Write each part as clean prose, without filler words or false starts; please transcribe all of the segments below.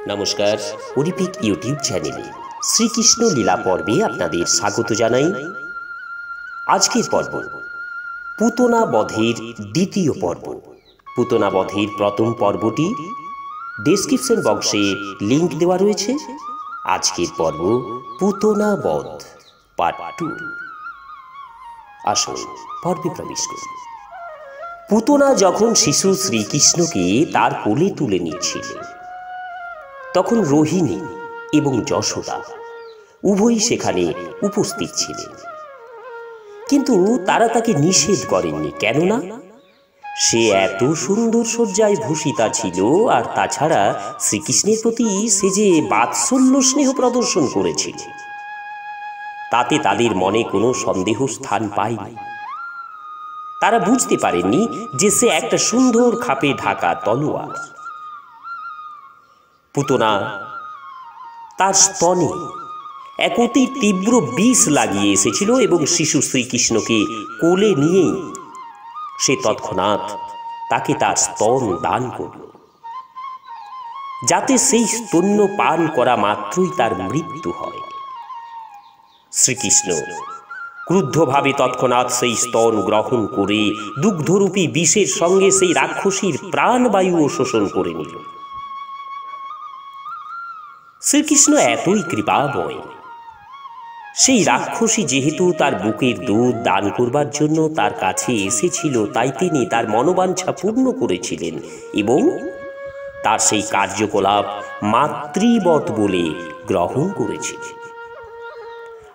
নমস্কার, Olympic YouTube চ্যানেলে শ্রীকৃষ্ণ লীলা পর্বে আপনাদের স্বাগত জানাই। আজকের পর্ব পুতনা বধের দ্বিতীয় পর্ব। পুতনা বধের প্রথম পর্বটি ডেসক্রিপশন বক্সে লিংক দেওয়া রয়েছে। আজকের পর্ব পুতনা বধ পার্ট 2। আসুন পর্বে প্রবেশ করি। পুতনা যখন শিশু শ্রীকৃষ্ণকে তার কোলে তুলে নিচ্ছিলেন, তখন রোহিণী এবং যশোদা উভয়ই সেখানে উপস্থিত ছিলেন। কিন্তু তারা তাকে নিষেধ করেননি, কেননা সে এত সুন্দর সজ্জায় ভূষিতা ছিল, আর তাছাড়া শ্রীকৃষ্ণের প্রতি সে যে বাৎসল্য স্নেহ প্রদর্শন করেছিল, তাতে তাদের মনে কোনো সন্দেহ স্থান পায়নি। তারা বুঝতে পারেননি যে সে একটা সুন্দর খাপে ঢাকা তলোয়ার। পুতনা তার স্তনে এক অতি তীব্র বিষ লাগিয়ে এসেছিল এবং শিশু শ্রীকৃষ্ণকে কোলে নিয়েই সে তৎক্ষণাৎ তাকে তার স্তন দান করল, যাতে সেই স্তন্য পান করা মাত্রই তার মৃত্যু হয়। শ্রীকৃষ্ণ ক্রুদ্ধভাবে তৎক্ষণাৎ সেই স্তন গ্রহণ করে দুগ্ধরূপী বিষের সঙ্গে সেই রাক্ষসীর প্রাণবায়ুও শোষণ করে নিল। শ্রীকৃষ্ণ এতই কৃপাময়, সেই রাক্ষসী যেহেতু তার বুকের দুধ দান করবার জন্য তার কাছে এসেছিল, তাই তিনি তার মনোবাঞ্ছা পূর্ণ করেছিলেন এবং তার সেই কার্যকলাপ মাতৃবৎ বলে গ্রহণ করেছিলেন।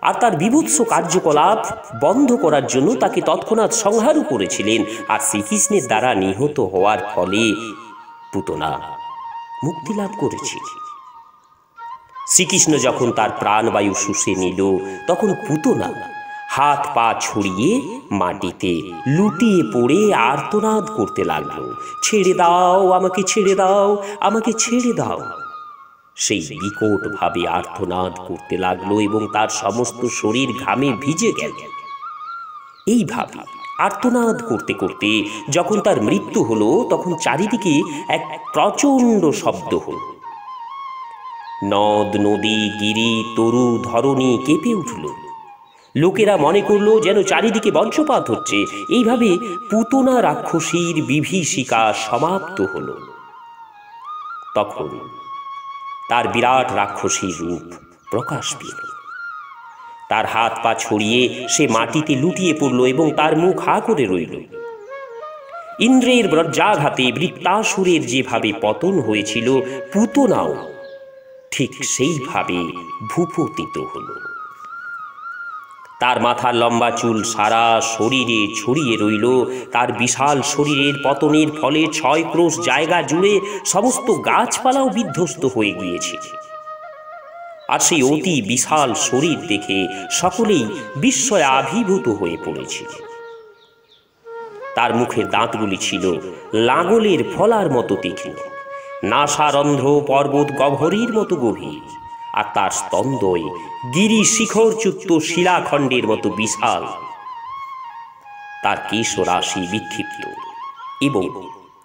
আর তার বিভৎস কার্যকলাপ বন্ধ করার জন্য তাকে তৎক্ষণাৎ সংহারও করেছিলেন। আর শ্রীকৃষ্ণের দ্বারা নিহত হওয়ার ফলে পুতনা মুক্তি লাভ করেছিল। শ্রীকৃষ্ণ যখন তার প্রাণবায়ু শুষে নিল, তখন পুতনা হাত পা ছড়িয়ে মাটিতে লুটিয়ে পড়ে আর্তনাদ করতে লাগলো, ছেড়ে দাও আমাকে, ছেড়ে দাও আমাকে, ছেড়ে দাও। সেই বিকট ভাবে আর্তনাদ করতে লাগলো এবং তার সমস্ত শরীর ঘামে ভিজে গেল। এইভাবে আর্তনাদ করতে করতে যখন তার মৃত্যু হলো, তখন চারিদিকে এক প্রচণ্ড শব্দ হল। নদ নদী গিরি তরু ধরণী কেঁপে উঠল। লোকেরা মনে করল যেন চারিদিকে বজ্রপাত হচ্ছে। এইভাবে পুতনা রাক্ষসীর বিভীষিকা সমাপ্ত হল। তখন তার বিরাট রাক্ষসী রূপ প্রকাশ পেল। তার হাত পা ছড়িয়ে সে মাটিতে লুটিয়ে পড়ল এবং তার মুখ হা করে রইল। ইন্দ্রের বজ্রাঘাতে বৃত্তাসুরের যেভাবে পতন হয়েছিল, পুতনাও ঠিক সেইভাবে ভূপতিত হল। তার মাথার লম্বা চুল সারা শরীরে ছড়িয়ে রইল। তার বিশাল শরীরের পতনের ফলে 6 ক্রোশ জায়গা জুড়ে সমস্ত গাছপালাও বিধ্বস্ত হয়ে গিয়েছে। আর সেই অতি বিশাল শরীর দেখে সকলেই বিস্ময়ে আবির্ভূত হয়ে পড়েছিল। তার মুখের দাঁতগুলি ছিল লাঙলের ফলার মতো তীক্ষ্ণ, নাসারন্ধ্র পর্বত গহ্বরের মতো গভীর, আর তার স্তনদ্বয় গিরি শিখরযুক্ত শিলাখণ্ডের মতো বিশাল। তার কেশরাশি বিক্ষিপ্ত এবং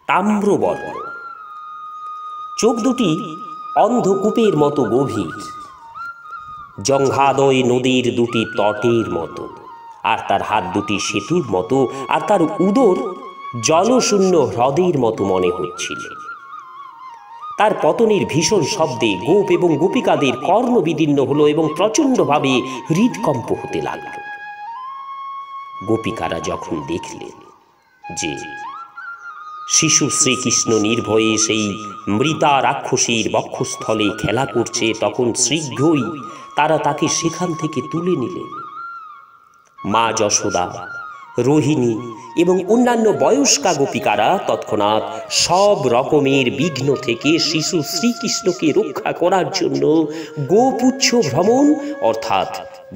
তাম্রবর্ণ। চোখ দুটি অন্ধকূপের মতো গভীর, জঙ্ঘাদয় নদীর দুটি তটের মতো, আর তার হাত দুটি সেতুর মতো, আর তার উদর জলশূন্য হ্রদের মতো মনে হচ্ছিল। তার পতনের ভীষণ শব্দে গোপ এবং গোপিকাদের কর্ণ বিদীর্ণ হলো এবং প্রচণ্ডভাবে হৃদকম্প হতে লাগল। গোপিকারা যখন দেখলেন যে শিশু শ্রীকৃষ্ণ নির্ভয়ে সেই মৃতা রাক্ষসীর বক্ষস্থলে খেলা করছে, তখন শীঘ্রই তারা তাকে সেখান থেকে তুলে নিলেন। মা যশোদা, রোহিণী এবং অন্যান্য বয়স্কা গোপিকারা তৎক্ষণাৎ সব রকমের বিঘ্ন থেকে শিশু শ্রীকৃষ্ণকে রক্ষা করার জন্য গোপুচ্ছ ভ্রমণ অর্থাৎ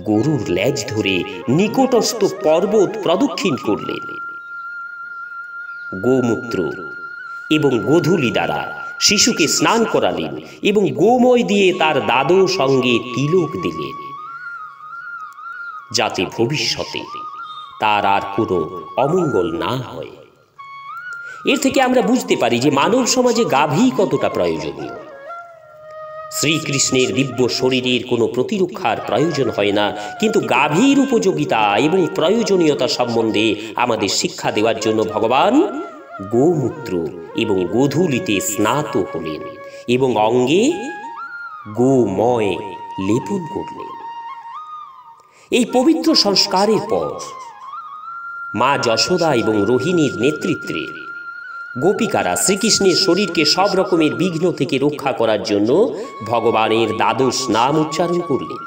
গরুর লেজ ধরে নিকটস্থ পর্বত প্রদক্ষিণ করলেন। গোমূত্র এবং গোধূলি দ্বারা শিশুকে স্নান করালেন এবং গোময় দিয়ে তার দাদু সঙ্গে তিলক দিলেন, যাতে ভবিষ্যতে তার আর কোনো অমঙ্গল না হয়। এর থেকে আমরা বুঝতে পারি যে মানব সমাজে গাভী কতটা প্রয়োজনীয়। শ্রীকৃষ্ণের দিব্য শরীরের কোনো প্রতিরক্ষার প্রয়োজন হয় না, কিন্তু গাভীর উপযোগিতা এবং প্রয়োজনীয়তা সম্বন্ধে আমাদের শিক্ষা দেওয়ার জন্য ভগবান গোমূত্র এবং গোধূলিতে স্নাত হলেন এবং অঙ্গে গোময় লেপন করলেন। এই পবিত্র সংস্কারের পর মা যশোদা এবং রোহিণীর নেতৃত্বে গোপিকারা শ্রীকৃষ্ণের শরীরকে সব রকমের বিঘ্ন থেকে রক্ষা করার জন্য ভগবানের দ্বাদশ নাম উচ্চারণ করলেন।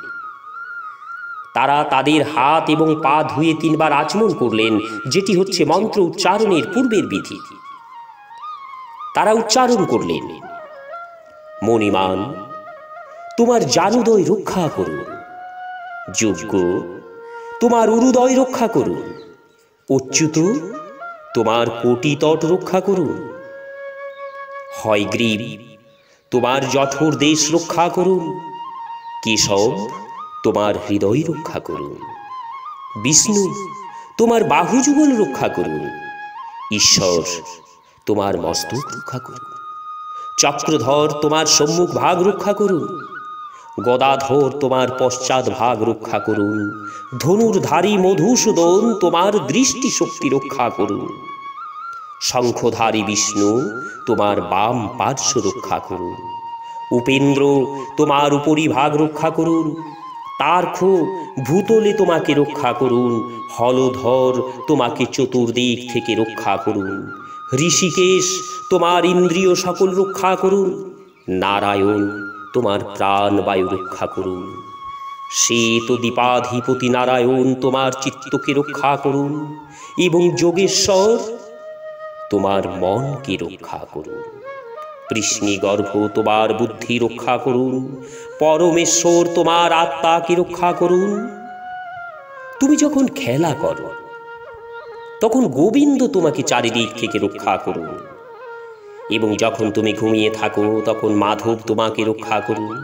তারা তাদের হাত এবং পা ধুয়ে 3 বার আচমন করলেন, যেটি হচ্ছে মন্ত্র উচ্চারণের পূর্বের বিধি। তারা উচ্চারণ করলেন, মণিমান তোমার জানুদয় রক্ষা করুন, যজ্ঞ তোমার উরুদয় রক্ষা করুন, অচ্যুত তোমার কোটিতট রক্ষা করুন, হয়গ্রীব তোমার জঠর দেশ রক্ষা করুন, কেশব তোমার হৃদয় রক্ষা করুন, বিষ্ণু তোমার বাহুযুগল রক্ষা করুন, ঈশ্বর তোমার মস্তক রক্ষা করুন, চক্রধর তোমার সম্মুখ ভাগ রক্ষা করুন, গদাধর তোমার পশ্চাৎ ভাগ রক্ষা করুন, ধনুর্ধারী মধুসূদন তোমার দৃষ্টি শক্তি রক্ষা করুন, শঙ্খধারী বিষ্ণু তোমার বাম পার্শ্ব রক্ষা করুন, উপেন্দ্র তোমার উপরিভাগ রক্ষা করুন, তার্ক্ষ ভূতলে তোমাকে রক্ষা করুন, হলধর তোমাকে চতুর্দিক থেকে রক্ষা করুন, ঋষিকেশ তোমার ইন্দ্রিয় সকল রক্ষা করুন, নারায়ণ তোমার প্রাণবায়ু রক্ষা করুন, শ্বেত দীপাধিপতি নারায়ণ তোমার চিত্তকে রক্ষা করুন, এবং যোগেশ্বর তোমার মনকে রক্ষা করুন, কৃষ্ণগর্ভ তোমার বুদ্ধি রক্ষা করুন, পরমেশ্বর তোমার আত্মাকে রক্ষা করুন। তুমি যখন খেলা করো তখন গোবিন্দ তোমাকে চারিদিক থেকে রক্ষা করুন, এবং যখন তুমি ঘুমিয়ে থাকো তখন মাধব তোমাকে রক্ষা করুন,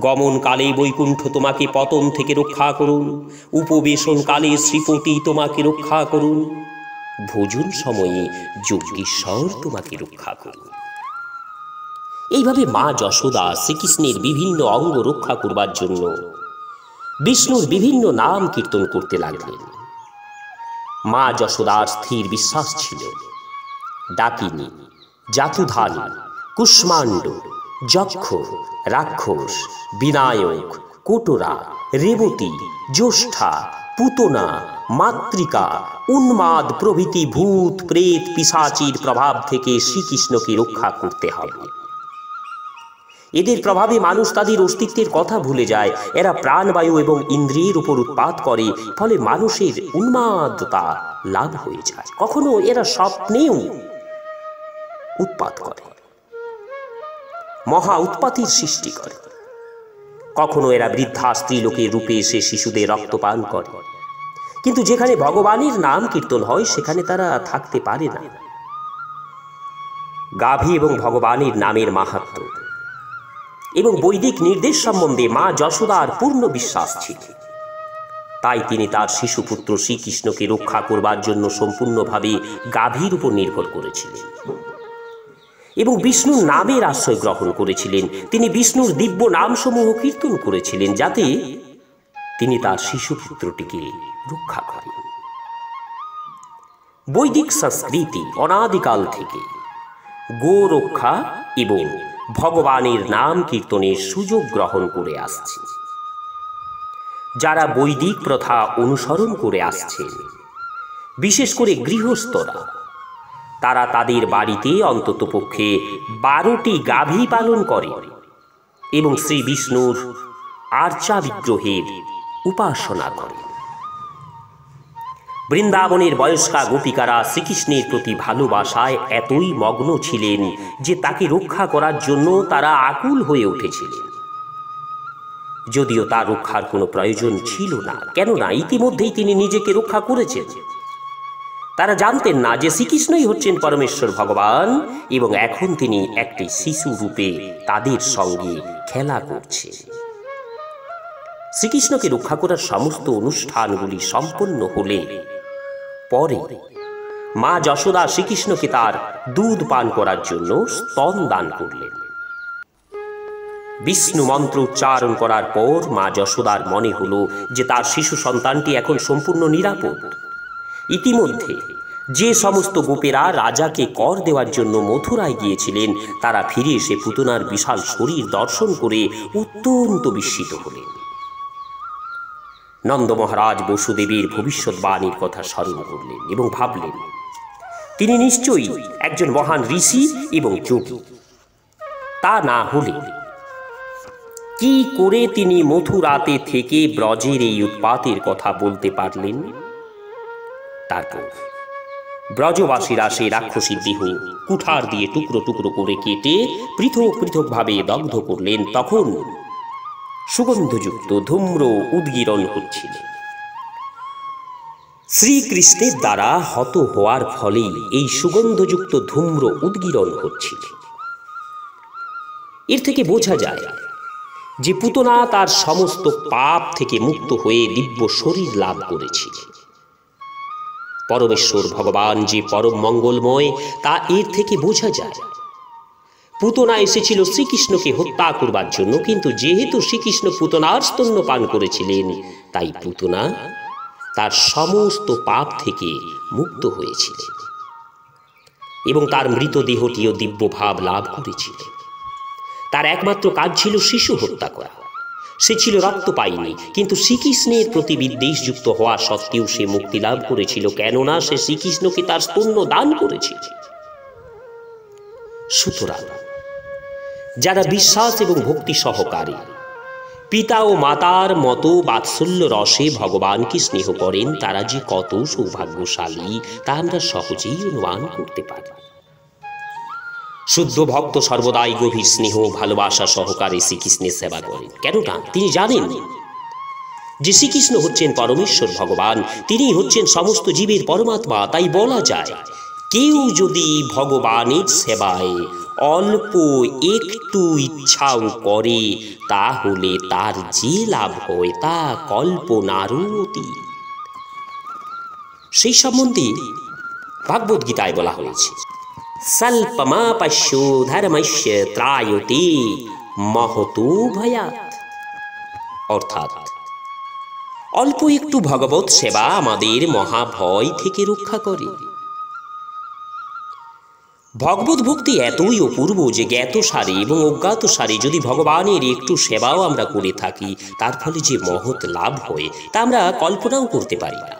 গমনকালে বৈকুণ্ঠ তোমাকে পতন থেকে রক্ষা করুন, উপবেশনকালে শ্রীপতি তোমাকে রক্ষা করুন, ভোজন সময়ে যজ্ঞেশ্বর তোমাকে রক্ষা করুন। এইভাবে মা যশোদা শ্রীকৃষ্ণের বিভিন্ন অঙ্গ রক্ষা করবার জন্য বিষ্ণুর বিভিন্ন নাম কীর্তন করতে লাগলেন। মা যশোদার স্থির বিশ্বাস ছিল ডাকিনী, জাতুধানী, কুষ্মাণ্ড, যক্ষ, রাক্ষস, বিনায়ক, কোটরা, রেবতী, জ্যেষ্ঠা, পুতনা, মাতৃকা, উন্মাদ প্রভৃতি ভূত প্রেত পিশাচীর প্রভাব থেকে শ্রীকৃষ্ণকে রক্ষা করতে হবে। এদের প্রভাবে মানুষ তাদের অস্তিত্বের কথা ভুলে যায়। এরা প্রাণবায়ু এবং ইন্দ্রিয়ের উপর উৎপাত করে, ফলে মানুষের উন্মাদতা লাভ হয়ে যায়। কখনো এরা স্বপ্নেও উৎপাত করে, মহা উৎপাতের সৃষ্টি করে। কখনো এরা বৃদ্ধা স্ত্রীলোকের রূপে এসে শিশুদের রক্তপান করে, কিন্তু যেখানে ভগবানের নাম কীর্তন হয় সেখানে তারা থাকতে পারে না। গাভী এবং ভগবানের নামের মাহাত্ম্য এবং বৈদিক নির্দেশ সম্বন্ধে মা যশোদার পূর্ণ বিশ্বাস ছিল। তাই তিনি তার শিশুপুত্র শ্রীকৃষ্ণকে রক্ষা করবার জন্য সম্পূর্ণভাবে গাভীর উপর নির্ভর করেছিলেন এবং বিষ্ণুর নামের আশ্রয় গ্রহণ করেছিলেন। তিনি বিষ্ণুর দিব্য নামসমূহ কীর্তন করেছিলেন যাতে তিনি তার শিশুপুত্রটিকে রক্ষা করেন। বৈদিক সংস্কৃতি অনাদিকাল থেকে গো রক্ষা এবং ভগবানের নাম কীর্তনের সুযোগ গ্রহণ করে আসছে। যারা বৈদিক প্রথা অনুসরণ করে আসছেন, বিশেষ করে গৃহস্থরা, তারা তাদের বাড়িতে অন্ততপক্ষে 12টি গাভী পালন করে এবং শ্রী বিষ্ণুর আর্চা বিগ্রহের উপাসনা করে। বৃন্দাবনের বয়স্কা গোপিকারা শ্রীকৃষ্ণের প্রতি ভালোবাসায় এতই মগ্ন ছিলেন যে তাকে রক্ষা করার জন্য তারা আকুল হয়ে উঠেছিলেন। যদিও তার রক্ষার কোনো প্রয়োজন ছিল না, কেননা ইতিমধ্যেই তিনি নিজেকে রক্ষা করেছেন। তারা জানতেন না যে শ্রীকৃষ্ণই হচ্ছেন পরমেশ্বর ভগবান এবং এখন তিনি একটি শিশু রূপে তাদের সঙ্গে খেলা করছেন। শ্রীকৃষ্ণকে রক্ষা করার সমস্ত অনুষ্ঠানগুলি সম্পন্ন হলে পরে মা যশোদা শ্রীকৃষ্ণকে তার দুধ পান করার জন্য স্তন দান করলেন। বিষ্ণু মন্ত্র উচ্চারণ করার পর মা যশোদার মনে হলো যে তার শিশু সন্তানটি এখন সম্পূর্ণ নিরাপদ। ইতিমধ্যে যে সমস্ত গোপেরা রাজাকে কর দেওয়ার জন্য মথুরায় গিয়েছিলেন তারা ফিরে এসে পুতনার বিশাল শরীর দর্শন করে অত্যন্ত বিস্মিত হলেন। নন্দ মহারাজ বসুদেবীর ভবিষ্যৎবাণীর কথা স্মরণ করলেন এবং ভাবলেন তিনি নিশ্চয়ই একজন মহান ঋষি এবং যোগী। তা না হলে কি করে তিনি মথুরাতে থেকে ব্রজের এই উৎপাতের কথা বলতে পারলেন? তারপর ব্রজবাসীরা সেই রাক্ষসীর দেহ কুঠার দিয়ে টুকরো টুকরো করে কেটে পৃথক পৃথকভাবে দগ্ধ করলেন। তখন সুগন্ধযুক্ত ধূম্র উদ্গীরণ হচ্ছিল। শ্রীকৃষ্ণের দ্বারা হত হওয়ার ফলেই এই সুগন্ধযুক্ত ধূম্র উদ্গীরণ হচ্ছিল। এর থেকে বোঝা যায় যে পুতনা তার সমস্ত পাপ থেকে মুক্ত হয়ে দিব্য শরীর লাভ করেছিল। পরমেশ্বর ভগবান যে পরম মঙ্গলময় তা এর থেকে বোঝা যায়। পুতনা এসেছিল শ্রীকৃষ্ণকে হত্যা করবার জন্য, কিন্তু যেহেতু শ্রীকৃষ্ণ পুতনার স্তন্য পান করেছিলেন তাই পুতনা তার সমস্ত পাপ থেকে মুক্ত হয়েছিল এবং তার মৃতদেহটিও দিব্য ভাব লাভ করেছিল। তার একমাত্র কাজ ছিল শিশু হত্যা করা। সে ছিল রক্ত পায়নি, কিন্তু শ্রীকৃষ্ণের প্রতি বিদ্বেষযুক্ত হওয়া সত্ত্বেও সে মুক্তি লাভ করেছিল, কেননা সে শ্রীকৃষ্ণকে তার স্তন্য দান করেছিল। সুতরাং যারা বিশ্বাস এবং ভক্তি সহকারে পিতা ও মাতার মতো বাৎসল্য রসে ভগবানকে স্নেহ করেন তারা যে কত সৌভাগ্যশালী তা আমরা সহজেই অনুমান করতে পারি। শুদ্ধ ভক্ত সর্বদাই গভীর স্নেহ ভালোবাসা সহকারে শ্রীকৃষ্ণের সেবা করেন, কেননা তিনি জানেন যে শ্রীকৃষ্ণ হচ্ছেন পরমেশ্বর ভগবান, তিনি হচ্ছেন সমস্ত জীবের পরমাত্মা। তাই বলা যায় কেউ যদি ভগবানের সেবায় অল্প একটু ইচ্ছাও করে তাহলে তার যে লাভ হয় তা কল্পনারও অতীত। সেই সম্বন্ধে ভাগবত গীতায় বলা হয়েছে স্বল্পমাপস্যো ধর্মস্য ত্রায়তে মহতো ভয়াৎ, অর্থাৎ অল্প একটু ভগবত সেবা আমাদের মহাভয় থেকে রক্ষা করে। ভগবত ভক্তি এতই অপূর্ব যে জ্ঞাত সারে এবং অজ্ঞাত সারে যদি ভগবানের একটু সেবাও আমরা করে থাকি তার ফলে যে মহৎ লাভ হয় তা আমরা কল্পনাও করতে পারি না।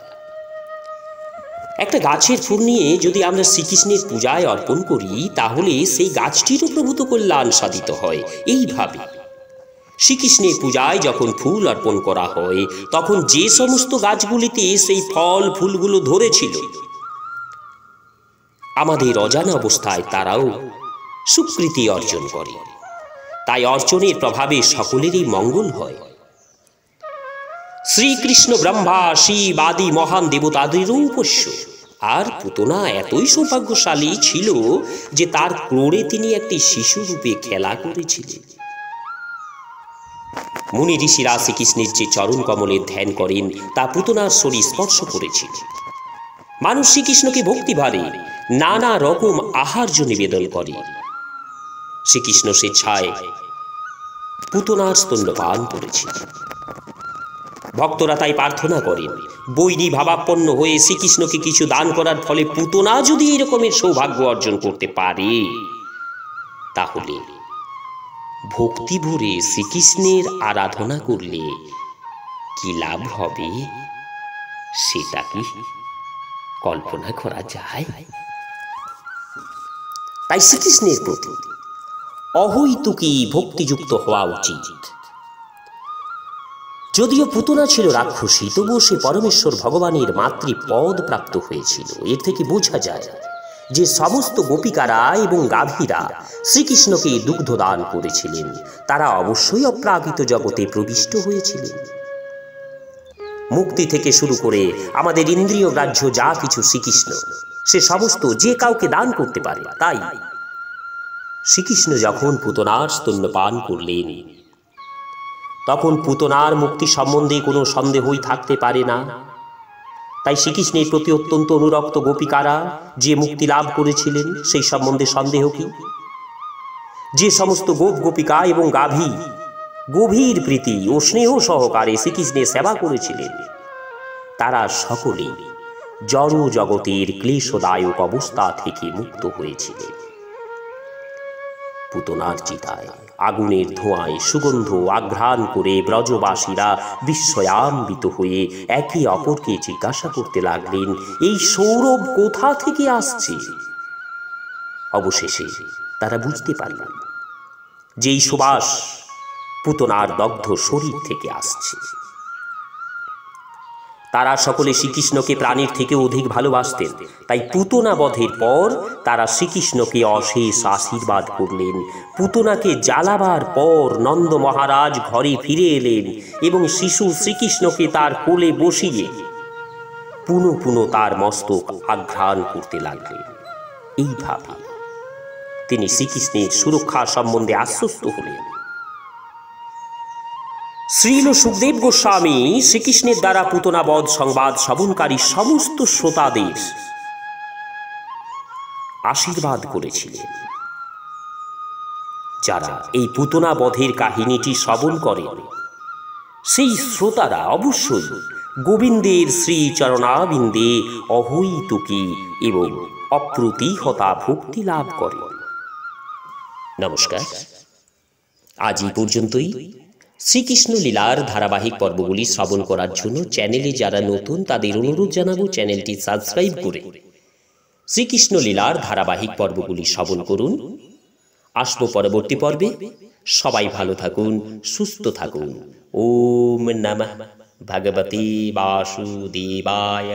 একটা গাছের ফুল নিয়ে যদি আমরা শ্রীকৃষ্ণের পূজায় অর্পণ করি তাহলে সেই গাছটিরও প্রভূত কল্যাণ সাধিত হয়। এইভাবে শ্রীকৃষ্ণের পূজায় যখন ফুল অর্পণ করা হয় তখন যে সমস্ত গাছগুলিতে সেই ফল ফুলগুলো ধরেছিল আমাদের অজানা অবস্থায় তারাও সুকৃতি অর্জন করে। তাই অর্চনের প্রভাবে সকলেরই মঙ্গল হয়। শ্রীকৃষ্ণ ব্রহ্মা শিব আদি মহান দেবতাদেরও উপস্য। আর পুতনা এতই সৌভাগ্যশালী ছিল যে তার ক্রোড়ে তিনি একটি শিশু রূপে খেলা করেছিলেন। মুনি ঋষিরা শ্রীকৃষ্ণের যে চরণ কমলের ধ্যান করেন তা পুতনার শরীর স্পর্শ করেছিল। মানুষ শ্রীকৃষ্ণকে ভক্তিভারে নানা রকম আহার্য নিবেদন করে। শ্রীকৃষ্ণ স্বেচ্ছায় পুতনার স্তন্যপান করেছিল। ভক্তরা তাই প্রার্থনা করেন বৈরী ভাবাপন্ন হয়ে শ্রীকৃষ্ণকে কিছু দান করার ফলে পুতনা যদি এরকমের সৌভাগ্য অর্জন করতে পারে তাহলে ভক্তি ভরে শ্রীকৃষ্ণের আরাধনা করলে কি লাভ হবে সেটা কি কল্পনা করা যায়? তাই শ্রীকৃষ্ণের প্রতি অহৈতুকী ভক্তিযুক্ত হওয়া উচিত। যদিও পুতনা ছিল রাক্ষসী তবুও সে পরমেশ্বর ভগবানের মাতৃপদ প্রাপ্ত হয়েছিল। এর থেকে বোঝা যায় যে সমস্ত গোপিকারা এবং গাভীরা শ্রীকৃষ্ণকে দুগ্ধ দান করেছিলেন তারা অবশ্যই অপ্রাকৃত জগতে প্রবিষ্ট হয়েছিলেন। মুক্তি থেকে শুরু করে আমাদের ইন্দ্রিয় গ্রাহ্য যা কিছু শ্রীকৃষ্ণ সে সমস্ত যে কাউকে দান করতে পারে। তাই শ্রীকৃষ্ণ যখন পুতনার স্তন্যপান করলেন তখন পুতনার মুক্তি সম্বন্ধে কোনো সন্দেহই থাকতে পারে না। তাই শ্রীকৃষ্ণের প্রতি অত্যন্ত অনুরক্ত গোপিকারা যে মুক্তি লাভ করেছিলেন সেই সম্বন্ধে সন্দেহ কি? যে সমস্ত গোপ গোপিকা এবং গাভী গভীর প্রীতি ও স্নেহ সহকারে শ্রীকৃষ্ণের সেবা করেছিলেন, তারা সকলেই জড় জগতের ক্লেশদায়ক অবস্থা থেকে মুক্ত হয়েছিলেন। পুতনার চিতায় আগুনের ধোঁয়ায় সুগন্ধ আঘ্রাণ করে ব্রজবাসীরা বিস্ময়ান্বিত হয়ে একে অপরকে জিজ্ঞাসা করতে লাগলেন, এই সৌরভ কোথা থেকে আসছে? অবশেষে তারা বুঝতে পারলেন যে এই সুবাস পুতনার দগ্ধ শরীর থেকে আসছে। তারা সকলে শ্রীকৃষ্ণকে প্রাণীর থেকে অধিক ভালোবাসতেন, তাই পুতনা বধের পর তারা শ্রীকৃষ্ণকে অশেষ আশীর্বাদ করলেন। পুতনাকে জ্বালাবার পর নন্দ মহারাজ ঘরে ফিরে এলেন এবং শিশু শ্রীকৃষ্ণকে তার কোলে বসিয়ে পুনঃ পুনঃ তার মস্তক আঘ্রাণ করতে লাগলেন। এইভাবে তিনি শ্রীকৃষ্ণের সুরক্ষা সম্বন্ধে আশ্বস্ত হলেন। শ্রীল সুখদেব গোস্বামী শ্রীকৃষ্ণের দ্বারা পুতনা বধ সংবাদ শ্রবণকারী সমস্ত শ্রোতাদের আশীর্বাদ করেছিলেন। যারা এই পুতনা বধের কাহিনীটি শ্রবণ করেন, সেই শ্রোতারা অবশ্যই গোবিন্দের শ্রীচরণাবিন্দে অহৈতুকী এবং অপ্রতিহতা ভক্তি লাভ করেন। নমস্কার, আজ এই পর্যন্তই। শ্রীকৃষ্ণ লীলার ধারাবাহিক পর্বগুলি শ্রবণ করার জন্য চ্যানেলে যারা নতুন তাদের অনুরোধ জানাবো চ্যানেলটি সাবস্ক্রাইব করে শ্রীকৃষ্ণ লীলার ধারাবাহিক পর্বগুলি শ্রবণ করুন। আসবো পরবর্তী পর্বে। সবাই ভালো থাকুন, সুস্থ থাকুন। ওম নমঃ ভগবতে বাসুদেবায়।